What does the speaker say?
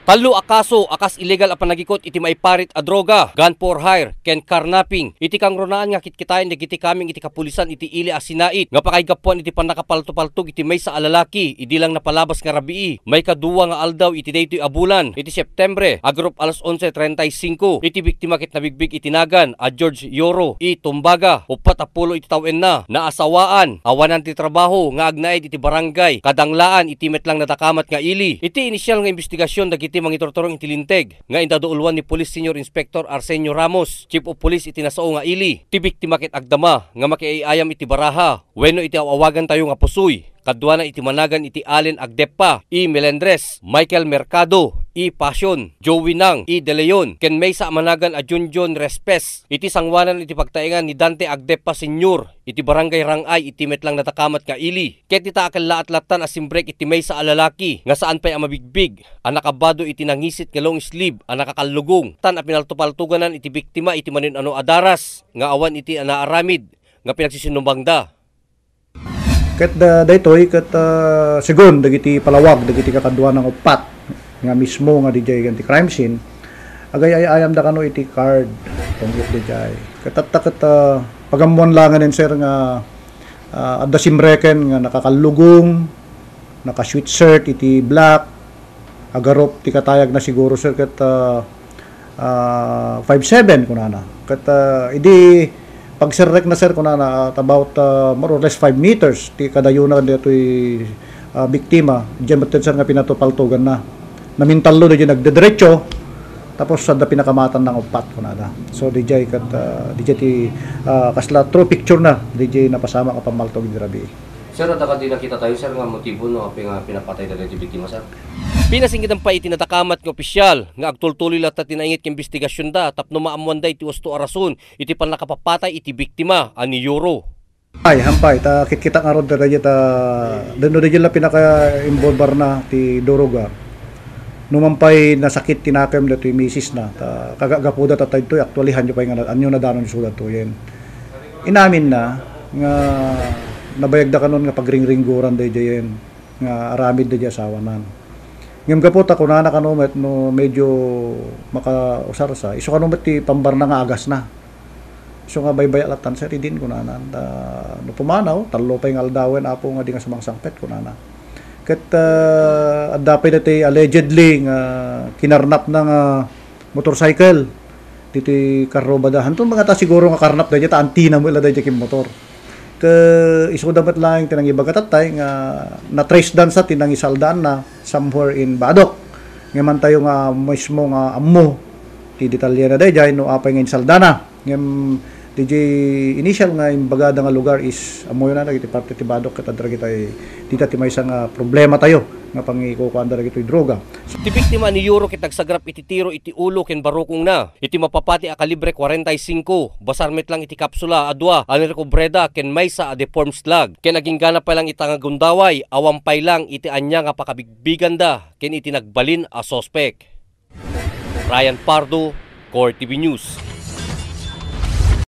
Talo akaso akas illegal a panagikot iti maiparit a droga, gun for hire, ken carnapping. Iti kang ronaan nga kitkitayan dagiti kaming iti kapulisan iti ili a sinait. Nga pakaigapuan iti panakapalto-paltog iti may sa alalaki, idi lang napalabas nga rabii. May kaduwa nga aldaw iti daytoy abulan. Iti Septembre, agrup alas 11:35. Iti biktima ket nabigbig itinagan a George Yoro, Tumbaga, upat apulo iti tawen na, naasawaan, awanan ti trabaho nga agnaid iti barangay, kadanglaan iti metlang natakamat nga ili. Iti inisyal nga investigasyon dagiti mangitortorong iti linteg nga indaduulwan ni Police Senior Inspector Arsenio Ramos, Chief of Police iti nasao nga ili. Ti biktima ket agdama nga makiayam iti baraha, wenno iti awagan tayo nga pusoy. Kadwa na iti managan iti Allen Agdepa, Melendres, Michael Mercado, Passion, Joey Nang, De Leon, ken may sa managan a Junjun Respes. Iti sangwanan iti pagtaingan ni Dante Agdepa Senior, iti barangay Rangay iti metlang natakamat nga ili. Ket ita akal laat-latan a simbrek iti may sa alalaki nga saan pay a mabigbig. A nakabado iti nangisit nga long sleeve a nakakalugong. Tan a pinaltupaltuganan iti biktima iti manin ano adaras nga awan iti anaaramid nga pinagsisinumbangda. Ket daytoy ket sigon dagiti palawag dagiti kakadwa ng upat nga mismo nga DJ ganti crime scene agay ayam da kano iti card tungkol DJ ket pagamuan langan en sir nga adda simreken nga nakakalugong naka sweatshirt iti black agarop ti katayag na siguro sir ket 5'7" kunana ket idi pag sirrek na sir kunana at about more or less 5 meters ti kadayunan ditoy biktima diyan betul sir nga pinatupaltugan na namintalo na diyan nagdediretso tapos sa pinakamatan ng upat kunana so DJ kat DJ ti kasla true picture na DJ napasama ka pamaltog di rabi. Sir, ada ka din nakita tayo sir nga motibo no aping pinapatay dagiti biktima sir. Pinasingitan pa iti natakamat nga opisyal nga agtultuloy lata tinaingit nga investigasyon da tapno maamuan da iti wasto arason iti panakapapatay iti biktima ani Yoro. Ay hampay ta kita nga rod da deno da la pinaka-involver na ti Doroga. Numampay nasakit tinakam datoy misis na ta kagagapuda ta taytoy actually hanyo pay nga anyo na danon sulat to yen. Inamin na nga nabayag da kanon nga pagringringguran da yen nga aramid da asawanan. Ngem gapot ako na kanomet no medyo makausar sa iso kanomet ti pambar na nga agas na. So nga baybay alatan sir idin ko na no pumanaw talo pay nga aldawen apo nga di nga sumangsangpet ko na. Ket adapay dati allegedly nga kinarnap na nga motorcycle diti karrobadahan to mga ta siguro nga karnap da ta antina mo ila da kim motor. Ke iso dapat lang tinang ibagatatay nga na-trace dan sa tinang isaldan na somewhere in Badok. Ngaman tayo nga mismo nga ammo ti detalye na dayjay no apay nga insaldana. Ngem DJ initial nga imbagada nga lugar is ammo yun na iti parte ti Badok ket adra kitay dita ti maysa nga problema tayo nga pangikukuan dara kitoy droga. Ti biktima ni Yoro ket nagsagrap iti tiro iti ulo ken barukong na. Iti mapapati a kalibre 45 basarmet lang iti kapsula adwa ani rekobreda ken maysa a deformed slug. Ken naging gana pa lang ita nga gundaway awampay lang iti anya nga pakabigbigan da ken iti nagbalin a sospek. Ryan Pardo, Core TV News.